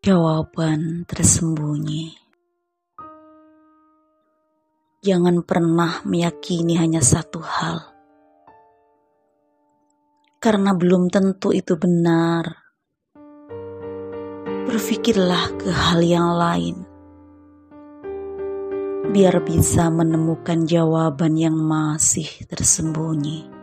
Jawaban tersembunyi. Jangan pernah meyakini hanya satu hal, karena belum tentu itu benar. Berpikirlah ke hal yang lain, biar bisa menemukan jawaban yang masih tersembunyi.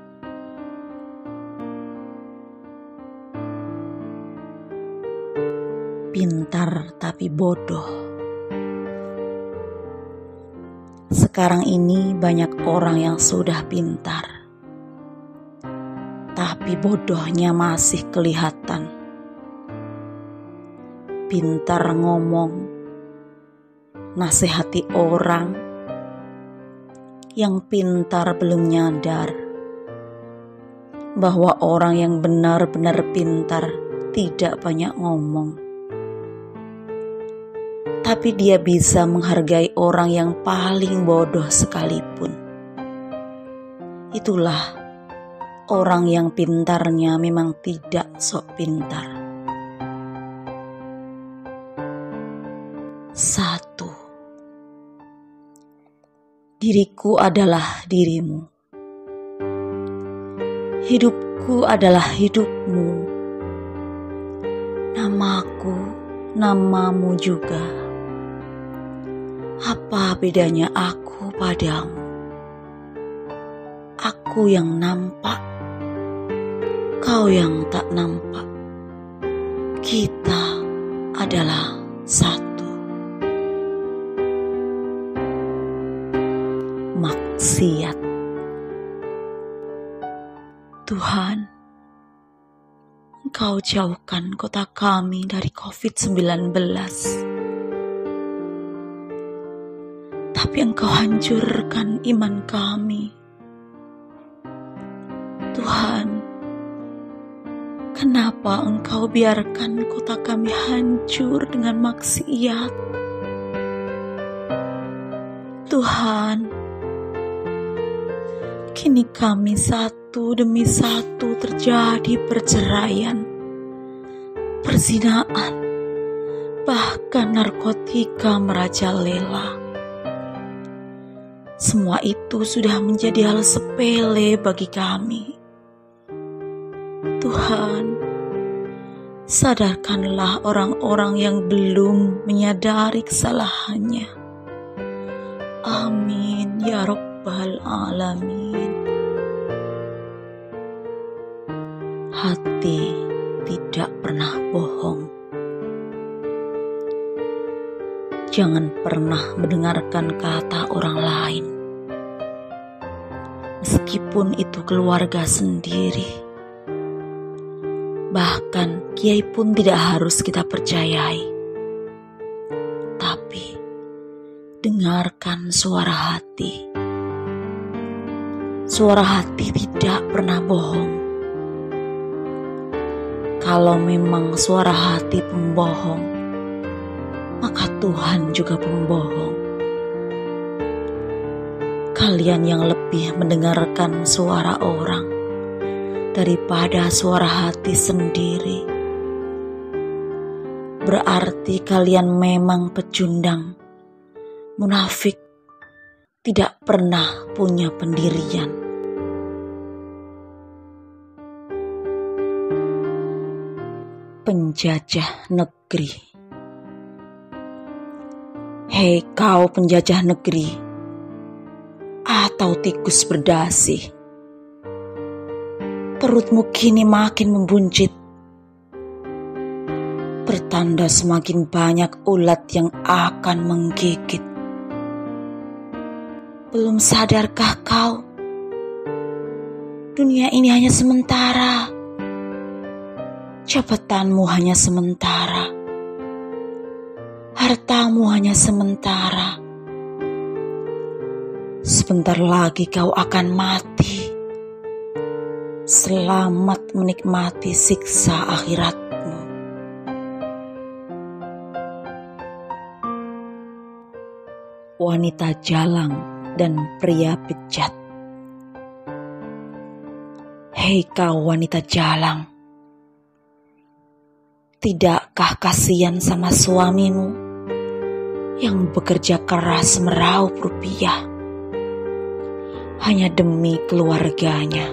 Pintar tapi bodoh. Sekarang ini banyak orang yang sudah pintar, tapi bodohnya masih kelihatan. Pintar ngomong, nasihati orang, yang pintar belum nyadar bahwa orang yang benar-benar pintar tidak banyak ngomong, tapi dia bisa menghargai orang yang paling bodoh sekalipun. Itulah orang yang pintarnya memang tidak sok pintar. 1. Diriku adalah dirimu. Hidupku adalah hidupmu. Namaku, namamu juga. Apa bedanya aku padamu? Aku yang nampak, kau yang tak nampak. Kita adalah satu. Maksiat. Tuhan, Engkau jauhkan kota kami dari COVID-19. Tapi Engkau hancurkan iman kami. Tuhan, kenapa Engkau biarkan kota kami hancur dengan maksiat? Tuhan, kini kami satu demi satu terjadi perceraian, perzinaan, bahkan narkotika merajalela. Semua itu sudah menjadi hal sepele bagi kami. Tuhan, sadarkanlah orang-orang yang belum menyadari kesalahannya. Amin ya Rabbal Alamin. Hati tidak pernah bohong. Jangan pernah mendengarkan kata orang lain, meskipun itu keluarga sendiri. Bahkan kiai pun tidak harus kita percayai. Tapi dengarkan suara hati. Suara hati tidak pernah bohong. Kalau memang suara hati pembohong, maka Tuhan juga pembohong. Kalian yang lebih mendengarkan suara orang daripada suara hati sendiri, berarti kalian memang pecundang, munafik, tidak pernah punya pendirian. Penjajah negeri. Hei kau penjajah negeri, atau tikus berdasi, perutmu kini makin membuncit, pertanda semakin banyak ulat yang akan menggigit. Belum sadarkah kau? Dunia ini hanya sementara, jabatanmu hanya sementara, hartamu hanya sementara. Sebentar lagi kau akan mati. Selamat menikmati siksa akhiratmu. Wanita jalang dan pria bejat. Hei kau wanita jalang, Tidakkah kasihan sama suamimu yang bekerja keras meraup rupiah hanya demi keluarganya?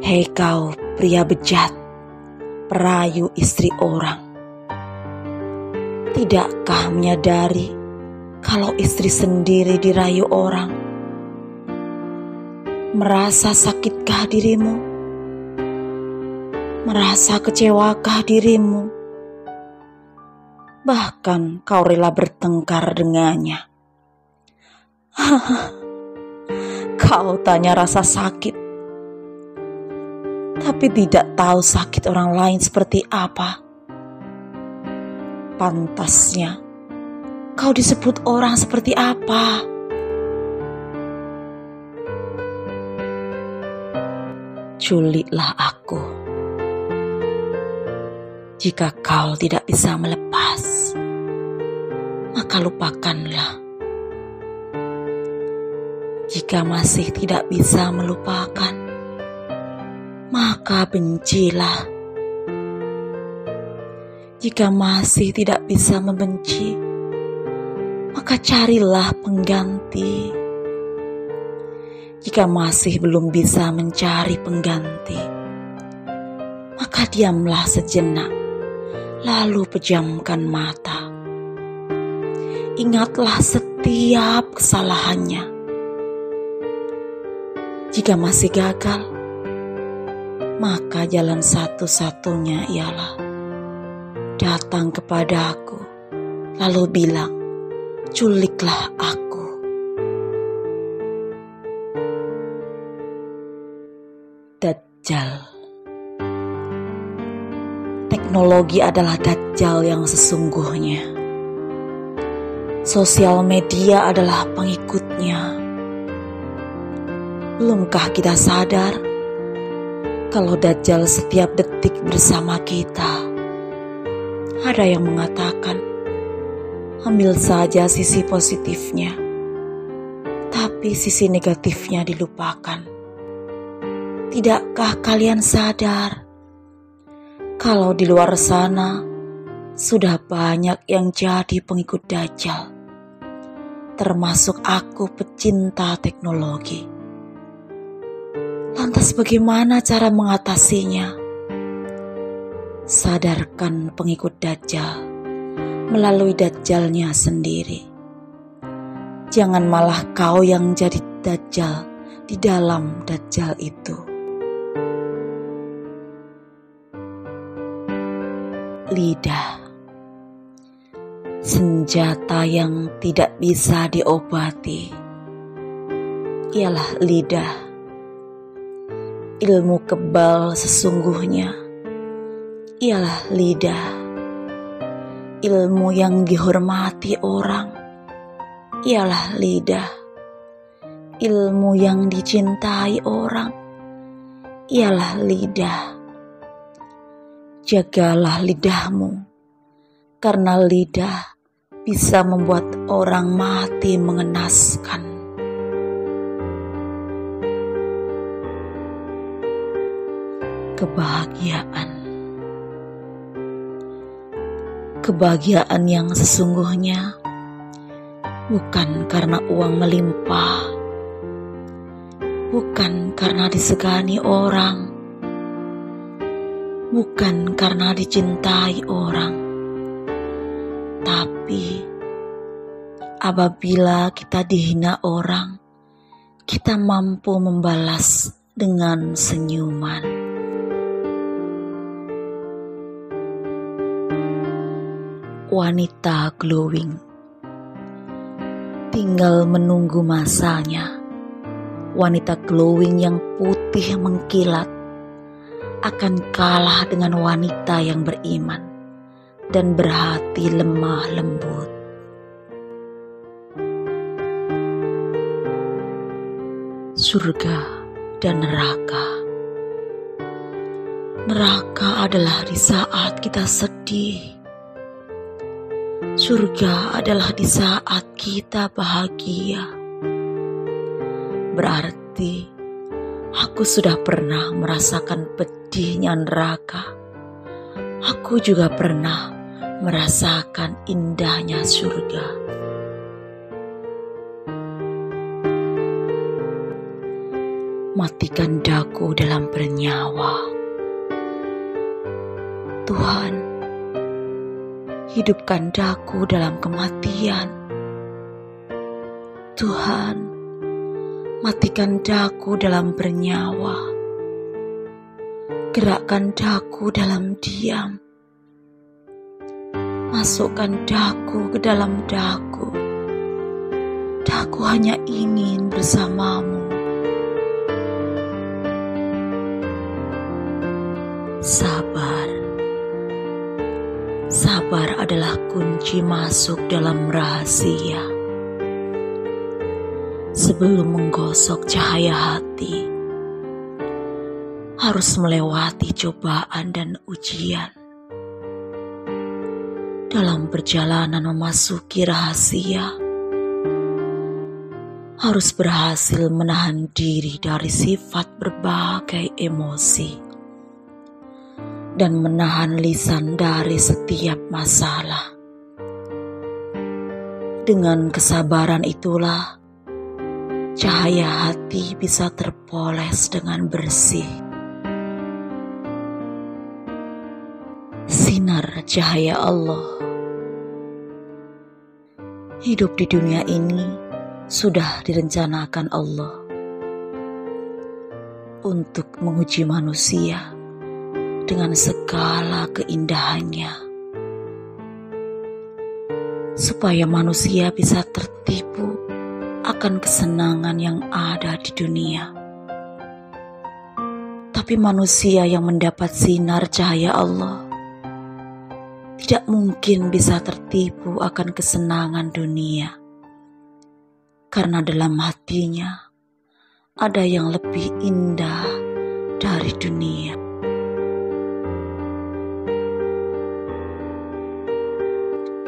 Hei kau pria bejat, perayu istri orang, tidakkah menyadari kalau istri sendiri dirayu orang? Merasa sakitkah dirimu? Merasa kecewakah dirimu? Bahkan kau rela bertengkar dengannya. Kau tanya rasa sakit, tapi tidak tahu sakit orang lain seperti apa. Pantasnya kau disebut orang seperti apa? Culiklah aku. Jika kau tidak bisa melepas, maka lupakanlah. Jika masih tidak bisa melupakan, maka bencilah. Jika masih tidak bisa membenci, maka carilah pengganti. Jika masih belum bisa mencari pengganti, maka diamlah sejenak, lalu pejamkan mata. Ingatlah setiap kesalahannya. Jika masih gagal, maka jalan satu-satunya ialah datang kepadaku, lalu bilang, culiklah aku. Dajjal. Teknologi adalah dajjal yang sesungguhnya. Sosial media adalah pengikutnya. Belumkah kita sadar kalau dajjal setiap detik bersama kita? Ada yang mengatakan, ambil saja sisi positifnya, tapi sisi negatifnya dilupakan. Tidakkah kalian sadar kalau di luar sana sudah banyak yang jadi pengikut dajjal, termasuk aku pecinta teknologi? Lantas bagaimana cara mengatasinya? Sadarkan pengikut dajjal melalui dajjalnya sendiri. Jangan malah kau yang jadi dajjal di dalam dajjal itu. Lidah, senjata yang tidak bisa diobati, ialah lidah. Ilmu kebal sesungguhnya ialah lidah. Ilmu yang dihormati orang ialah lidah. Ilmu yang dicintai orang ialah lidah. Jagalah lidahmu, karena lidah bisa membuat orang mati mengenaskan. Kebahagiaan yang sesungguhnya bukan karena uang melimpah, bukan karena disegani orang, bukan karena dicintai orang, tapi apabila kita dihina orang, kita mampu membalas dengan senyuman. Wanita glowing tinggal menunggu masanya. Wanita glowing yang putih mengkilat akan kalah dengan wanita yang beriman dan berhati lemah lembut. Surga dan neraka. Neraka adalah di saat kita sedih. Surga adalah di saat kita bahagia. Berarti aku sudah pernah merasakan pedihnya neraka, aku juga pernah merasakan indahnya surga. Matikan daku dalam bernyawa. Tuhan, hidupkan daku dalam kematian. Tuhan, matikan daku dalam bernyawa. Gerakkan daku dalam diam. Masukkan daku ke dalam daku. Daku hanya ingin bersamamu. Sabar. Sabar adalah kunci masuk dalam rahasia. Sebelum menggosok cahaya hati, harus melewati cobaan dan ujian. Dalam perjalanan memasuki rahasia, harus berhasil menahan diri dari sifat berbagai emosi dan menahan lisan dari setiap masalah. Dengan kesabaran itulah cahaya hati bisa terpoles dengan bersih. Sinar cahaya Allah. Hidup di dunia ini sudah direncanakan Allah untuk menguji manusia dengan segala keindahannya, supaya manusia bisa tertipu akan kesenangan yang ada di dunia. Tapi manusia yang mendapat sinar cahaya Allah tidak mungkin bisa tertipu akan kesenangan dunia, karena dalam hatinya ada yang lebih indah dari dunia.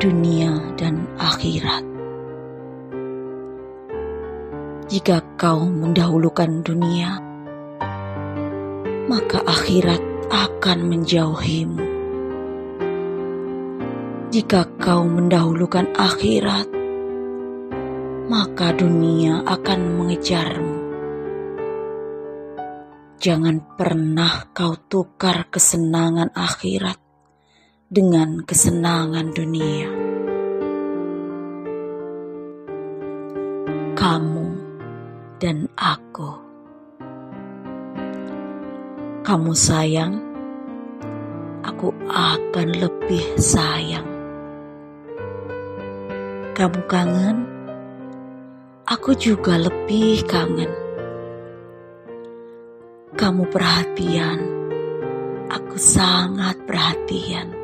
Dunia dan akhirat. Jika kau mendahulukan dunia, maka akhirat akan menjauhimu. Jika kau mendahulukan akhirat, maka dunia akan mengejarmu. Jangan pernah kau tukar kesenangan akhirat dengan kesenangan dunia. Kamu dan aku. Kamu sayang, aku akan lebih sayang. Kamu kangen, aku juga lebih kangen. Kamu perhatian, aku sangat perhatian.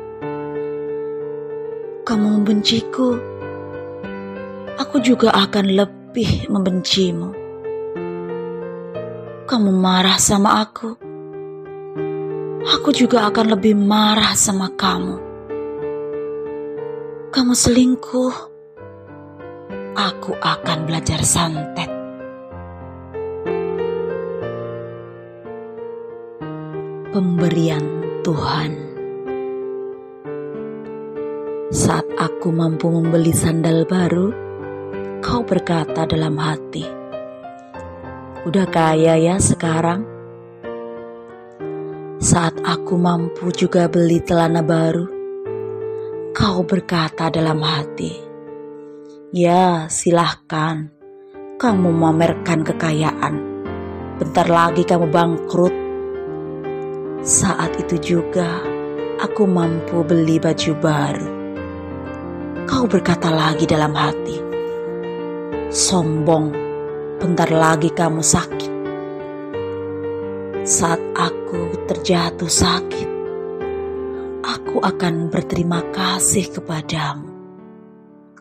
Kamu membenciku, aku juga akan lebih membencimu. Kamu marah sama aku juga akan lebih marah sama kamu. Kamu selingkuh, aku akan belajar santet. Pemberian Tuhan. Saat aku mampu membeli sandal baru, kau berkata dalam hati, "Udah kaya ya sekarang." Saat aku mampu juga beli celana baru, kau berkata dalam hati, "Ya silahkan, kamu memamerkan kekayaan. Bentar lagi kamu bangkrut." Saat itu juga aku mampu beli baju baru. Kau berkata lagi dalam hati, "Sombong, bentar lagi kamu sakit." Saat aku terjatuh sakit, aku akan berterima kasih kepadamu,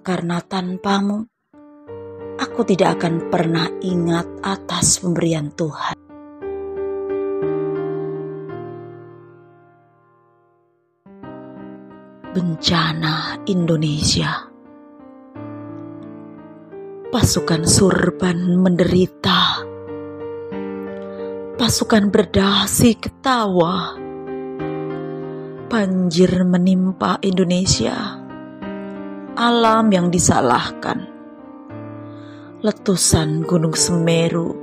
karena tanpamu, aku tidak akan pernah ingat atas pemberian Tuhan. Bencana Indonesia. Pasukan Surban menderita. pasukan berdasi ketawa. Banjir menimpa Indonesia, alam yang disalahkan. Letusan Gunung Semeru,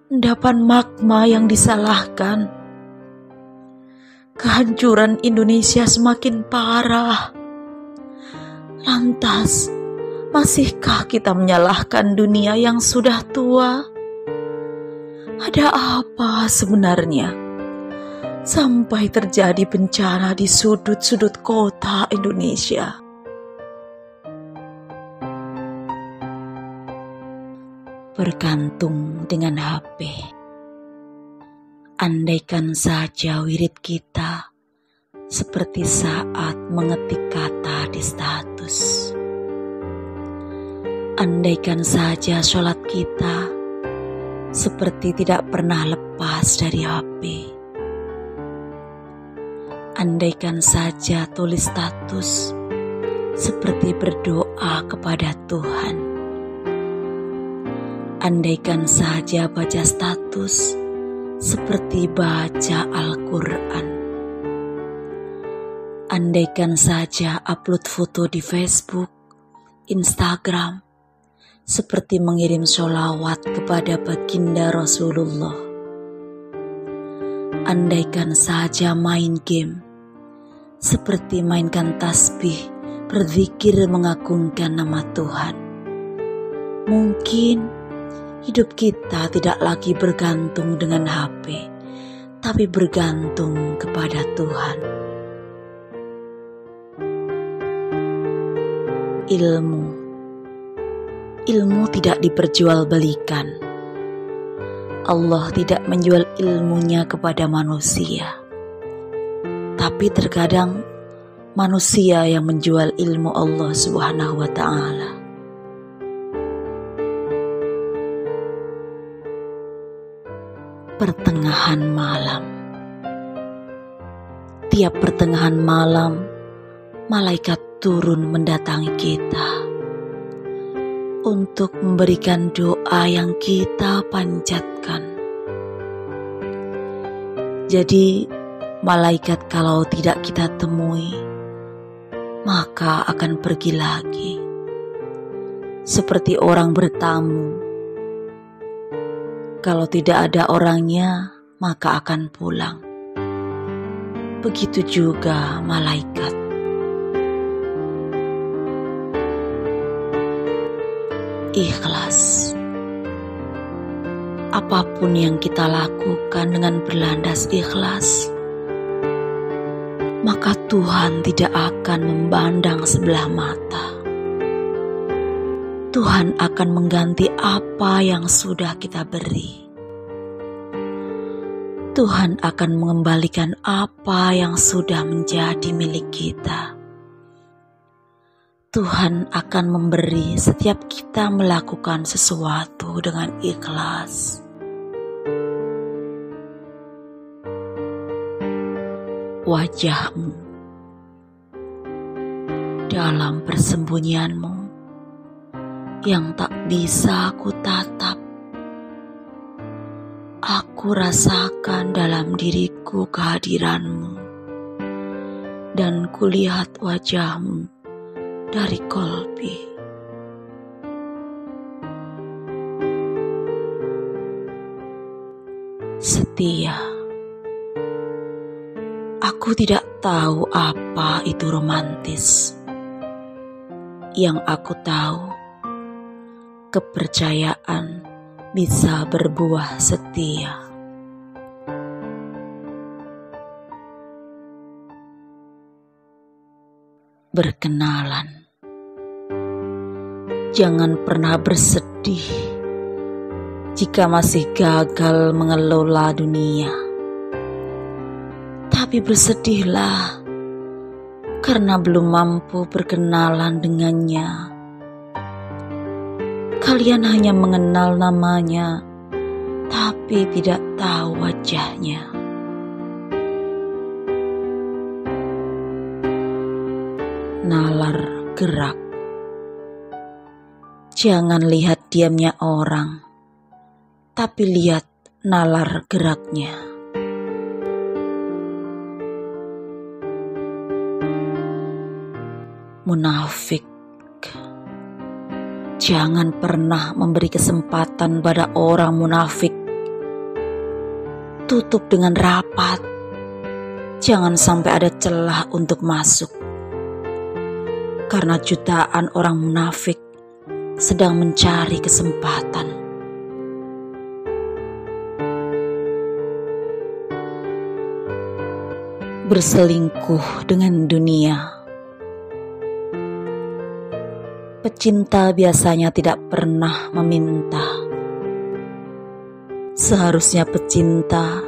endapan magma yang disalahkan. Kehancuran Indonesia semakin parah. Lantas, masihkah kita menyalahkan dunia yang sudah tua? Ada apa sebenarnya sampai terjadi bencana di sudut-sudut kota Indonesia? Bergantung dengan HP. Andaikan saja wirid kita seperti saat mengetik kata di status. Andaikan saja sholat kita seperti tidak pernah lepas dari HP. Andaikan saja tulis status seperti berdoa kepada Tuhan. Andaikan saja baca status seperti baca Al-Quran. Andaikan saja upload foto di Facebook, Instagram, seperti mengirim sholawat kepada baginda Rasulullah. Andaikan saja main game, seperti mainkan tasbih, berzikir mengagungkan nama Tuhan. Mungkin hidup kita tidak lagi bergantung dengan HP, tapi bergantung kepada Tuhan. Ilmu tidak diperjualbelikan. Allah tidak menjual ilmunya kepada manusia. Tapi terkadang manusia yang menjual ilmu Allah Subhanahu wa ta'ala. Pertengahan malam. Tiap pertengahan malam, malaikat turun mendatangi kita untuk memberikan doa yang kita panjatkan. Jadi, malaikat kalau tidak kita temui, maka akan pergi lagi. Seperti orang bertamu, kalau tidak ada orangnya, maka akan pulang. Begitu juga malaikat. Ikhlas. Apapun yang kita lakukan dengan berlandas ikhlas, maka Tuhan tidak akan memandang sebelah mata. Tuhan akan mengganti apa yang sudah kita beri. Tuhan akan mengembalikan apa yang sudah menjadi milik kita. Tuhan akan memberi setiap kita melakukan sesuatu dengan ikhlas. Wajahmu dalam persembunyianmu yang tak bisa aku tatap. Aku rasakan dalam diriku kehadiranmu, dan kulihat wajahmu dari kolbi. Setia. Aku tidak tahu apa itu romantis. Yang aku tahu, kepercayaan bisa berbuah setia. Berkenalan. Jangan pernah bersedih jika masih gagal mengelola dunia. Tapi bersedihlah karena belum mampu berkenalan dengannya. Kalian hanya mengenal namanya, tapi tidak tahu wajahnya. Nalar gerak. Jangan lihat diamnya orang, tapi lihat nalar geraknya. Munafik, jangan pernah memberi kesempatan pada orang munafik. Tutup dengan rapat, jangan sampai ada celah untuk masuk. Karena jutaan orang munafik sedang mencari kesempatan. Berselingkuh dengan dunia. Pecinta biasanya tidak pernah meminta. Seharusnya pecinta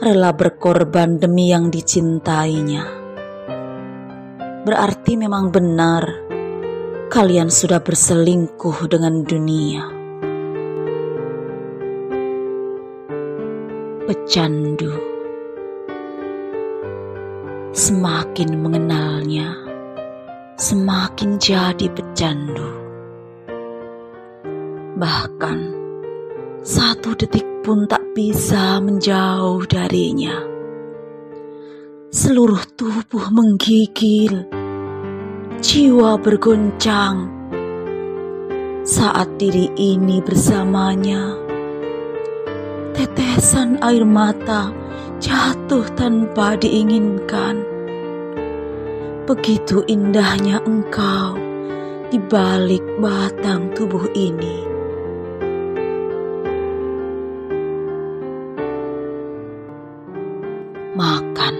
rela berkorban demi yang dicintainya. Berarti memang benar kalian sudah berselingkuh dengan dunia. Pecandu, semakin mengenalnya, semakin jadi pecandu. Bahkan 1 detik pun tak bisa menjauh darinya. Seluruh tubuh menggigil, jiwa bergoncang saat diri ini bersamanya. Tetesan air mata jatuh tanpa diinginkan. Begitu indahnya engkau di balik batang tubuh ini. Makan.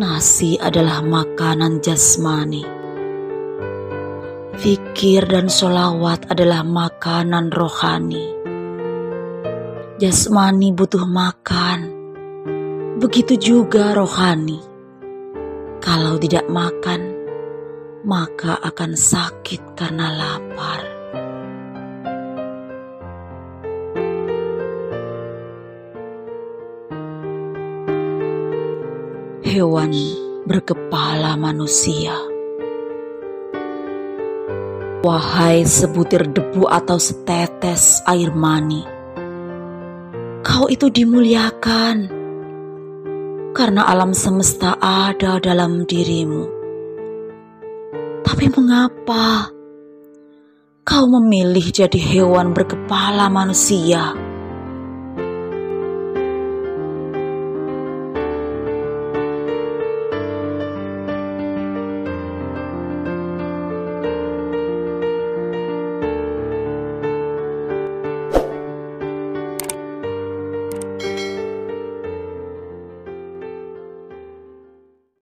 Nasi adalah makanan jasmani. Fikir dan sholawat adalah makanan rohani. Jasmani butuh makan, begitu juga rohani. Kalau tidak makan, maka akan sakit karena lapar. Hewan berkepala manusia. Wahai sebutir debu atau setetes air mani, kau itu dimuliakan karena alam semesta ada dalam dirimu. Tapi mengapa kau memilih jadi hewan berkepala manusia?